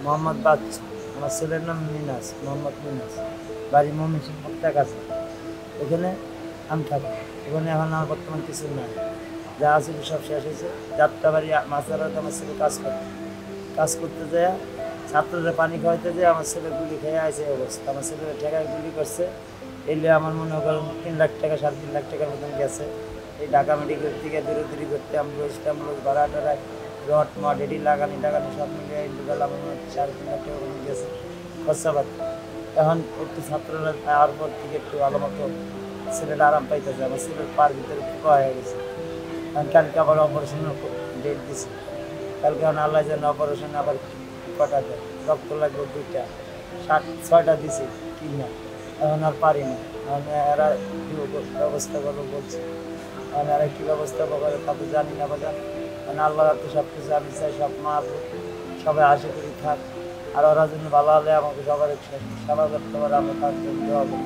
মোহাম্মদ বাচ্চু। আমার ছেলের নাম মিনাস, মোহাম্মদ মিনাস। বাড়ি ময়মনসিংহ ভুট্টা কাছে। এখানে আমি থাকি। ওখানে এখন আমার বর্তমান কিছু নাই, যা আছে সব শেষ হয়েছে। যাত্রাবাড়ি মাছারাতে আমার ছেলে কাজ করতে যায়, ছাত্রদের পানি খাওয়াইতে যায়, আমার ছেলে গুলি খেয়ে আছে এই অবস্থা। আমার ছেলে ঠেকায় গুলি করছে, এলে আমার মনে করেন 3 লাখ টাকা 3.5 লাখ টাকার মতন গেছে। এই ঢাকা মেডিকেল থেকে দূরে করতে অ্যাম্বুলেন্স ভাড়া টাড়ায় রড মড এটি লাগানি সব মিলিয়ে ইন্টু গেল আমার 3.5 লাখ টাকা মতন গেছে খরচাপাতি। এখন একটু ছাত্ররা আওয়ার পর থেকে একটু ভালো মতো ছেলেটা আরাম পাইতেছে। আমার ছেলের পার ভিতরে পোকা হয়ে গেছে। কারণ কালকে আবার অপারেশনের ডেট দিছে। কালকে এখন আল্লাহ যেন অপারেশন আবার কটা দেয়, রক্ত লাগবে 2টা, 6টা দিছে কিনা। এখন আর পারি না। এখন এরা কী ব্যবস্থা করবো বলছে। এখন এরা কী ব্যবস্থা করে তা তো জানি না বাজার। কারণ আল্লাহ তো সব কিছু আমি চাই সব মা সবাই আশা করি থাক। আর ওরা জন্য ভালো হলে আমাকে সবার সেবা করতে পারে, আমরা তার জন্য দোয়া করি।